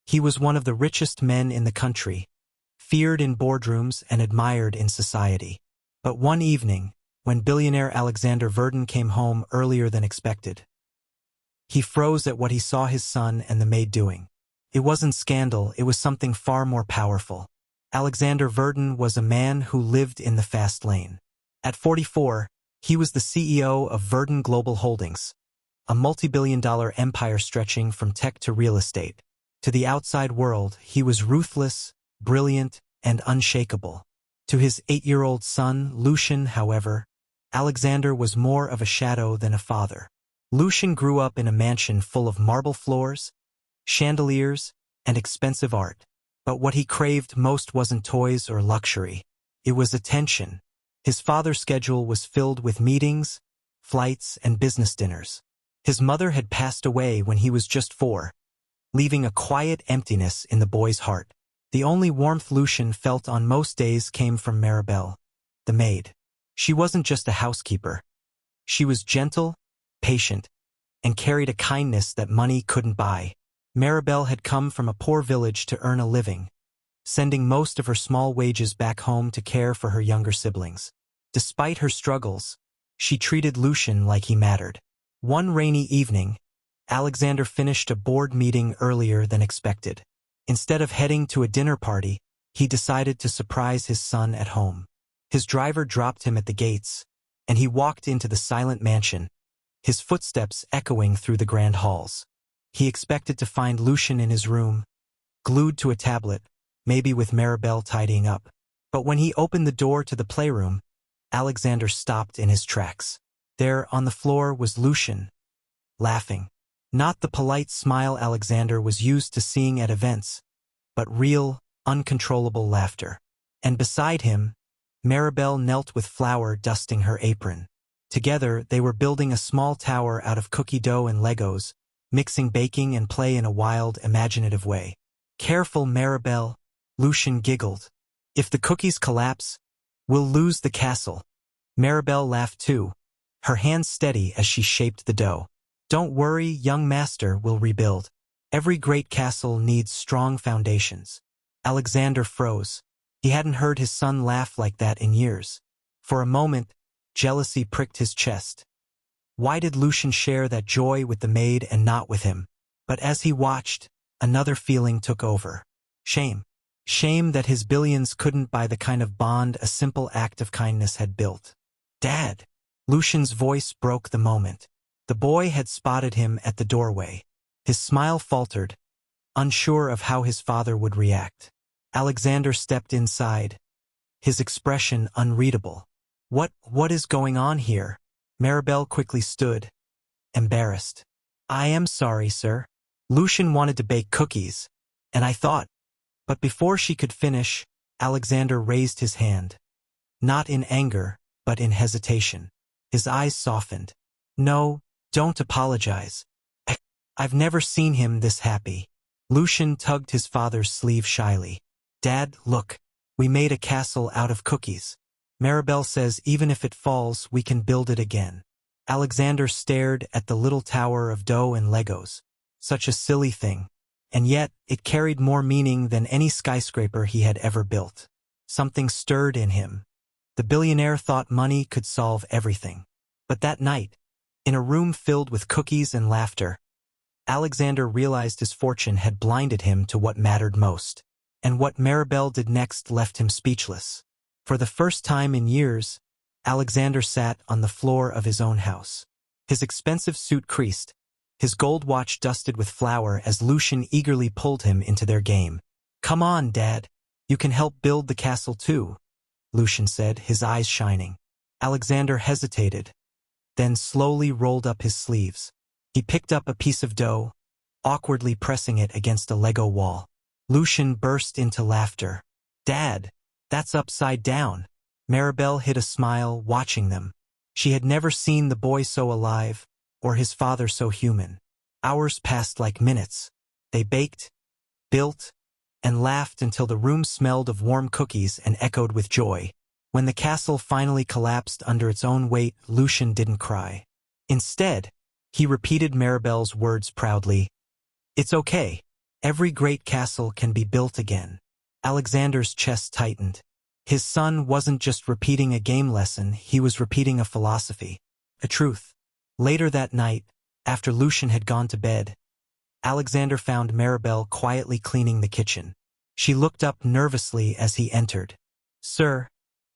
He was one of the richest men in the country, feared in boardrooms and admired in society. But one evening, when billionaire Alexander Verdun came home earlier than expected, he froze at what he saw his son and the maid doing. It wasn't scandal, it was something far more powerful. Alexander Verdun was a man who lived in the fast lane. At 44, he was the CEO of Verdun Global Holdings, a multi-billion-dollar empire stretching from tech to real estate. To the outside world, he was ruthless, brilliant, and unshakable. To his 8-year-old son, Lucian, however, Alexander was more of a shadow than a father. Lucian grew up in a mansion full of marble floors, chandeliers, and expensive art. But what he craved most wasn't toys or luxury. It was attention. His father's schedule was filled with meetings, flights, and business dinners. His mother had passed away when he was just 4, leaving a quiet emptiness in the boy's heart. The only warmth Lucian felt on most days came from Maribel, the maid. She wasn't just a housekeeper. She was gentle, patient, and carried a kindness that money couldn't buy. Maribel had come from a poor village to earn a living, sending most of her small wages back home to care for her younger siblings. Despite her struggles, she treated Lucian like he mattered. One rainy evening, Alexander finished a board meeting earlier than expected. Instead of heading to a dinner party, he decided to surprise his son at home. His driver dropped him at the gates, and he walked into the silent mansion, his footsteps echoing through the grand halls. He expected to find Lucian in his room, glued to a tablet, maybe with Maribel tidying up. But when he opened the door to the playroom, Alexander stopped in his tracks. There, on the floor, was Lucian, laughing. Not the polite smile Alexander was used to seeing at events, but real, uncontrollable laughter. And beside him, Maribel knelt with flour dusting her apron. Together, they were building a small tower out of cookie dough and Legos, mixing baking and play in a wild, imaginative way. "Careful, Maribel," Lucian giggled. "If the cookies collapse, we'll lose the castle." Maribel laughed too, her hands steady as she shaped the dough. "Don't worry, young master, we'll rebuild. Every great castle needs strong foundations." Alexander froze. He hadn't heard his son laugh like that in years. For a moment, jealousy pricked his chest. Why did Lucian share that joy with the maid and not with him? But as he watched, another feeling took over. Shame. Shame that his billions couldn't buy the kind of bond a simple act of kindness had built. "Dad!" Lucian's voice broke the moment. The boy had spotted him at the doorway. His smile faltered, unsure of how his father would react. Alexander stepped inside, his expression unreadable. What is going on here?" Maribel quickly stood, embarrassed. "I am sorry, sir. Lucian wanted to bake cookies, and I thought..." But before she could finish, Alexander raised his hand. Not in anger, but in hesitation. His eyes softened. "No, don't apologize. I've never seen him this happy." Lucian tugged his father's sleeve shyly. "Dad, look. We made a castle out of cookies. Maribel says even if it falls, we can build it again." Alexander stared at the little tower of dough and Legos. Such a silly thing. And yet, it carried more meaning than any skyscraper he had ever built. Something stirred in him. The billionaire thought money could solve everything. But that night, in a room filled with cookies and laughter, Alexander realized his fortune had blinded him to what mattered most. And what Maribel did next left him speechless. For the first time in years, Alexander sat on the floor of his own house. His expensive suit creased, his gold watch dusted with flour as Lucian eagerly pulled him into their game. "Come on, Dad. You can help build the castle too," Lucian said, his eyes shining. Alexander hesitated, then slowly rolled up his sleeves. He picked up a piece of dough, awkwardly pressing it against a Lego wall. Lucian burst into laughter. "Dad, that's upside down." Maribel hid a smile, watching them. She had never seen the boy so alive, or his father so human. Hours passed like minutes. They baked, built, and laughed until the room smelled of warm cookies and echoed with joy. When the castle finally collapsed under its own weight, Lucian didn't cry. Instead, he repeated Maribel's words proudly. "It's okay. Every great castle can be built again. Alexander's chest tightened. His son wasn't just repeating a game lesson, he was repeating a philosophy, a truth. Later that night, after Lucian had gone to bed, Alexander found Maribel quietly cleaning the kitchen. She looked up nervously as he entered. "Sir,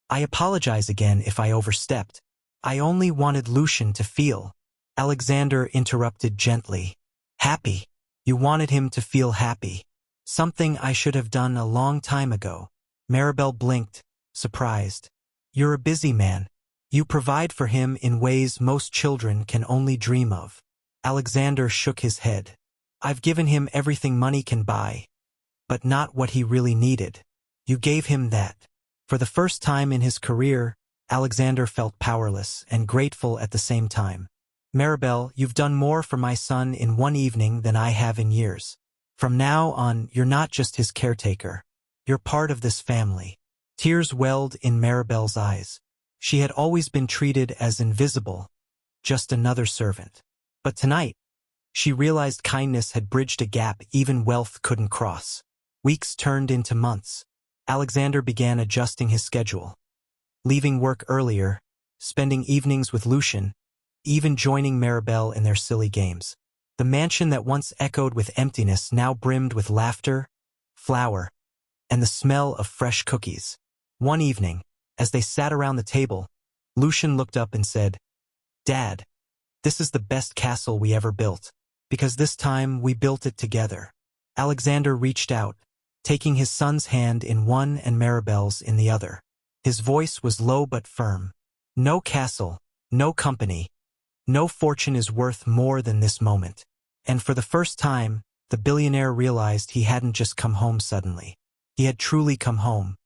I apologize again if I overstepped. I only wanted Lucian to feel." Alexander interrupted gently. "Happy. You wanted him to feel happy. Something I should have done a long time ago." Maribel blinked, surprised. "You're a busy man. You provide for him in ways most children can only dream of." Alexander shook his head. "I've given him everything money can buy, but not what he really needed. You gave him that." For the first time in his career, Alexander felt powerless and grateful at the same time. "Maribel, you've done more for my son in one evening than I have in years. From now on, you're not just his caretaker. You're part of this family." Tears welled in Maribel's eyes. She had always been treated as invisible, just another servant. But tonight, she realized kindness had bridged a gap even wealth couldn't cross. Weeks turned into months. Alexander began adjusting his schedule, leaving work earlier, spending evenings with Lucian, even joining Maribel in their silly games. The mansion that once echoed with emptiness now brimmed with laughter, flour, and the smell of fresh cookies. One evening, as they sat around the table, Lucian looked up and said, "Dad, this is the best castle we ever built, because this time we built it together." Alexander reached out, taking his son's hand in one and Maribel's in the other. His voice was low but firm. "No castle, no company, no fortune is worth more than this moment." And for the first time, the billionaire realized he hadn't just come home suddenly. He had truly come home,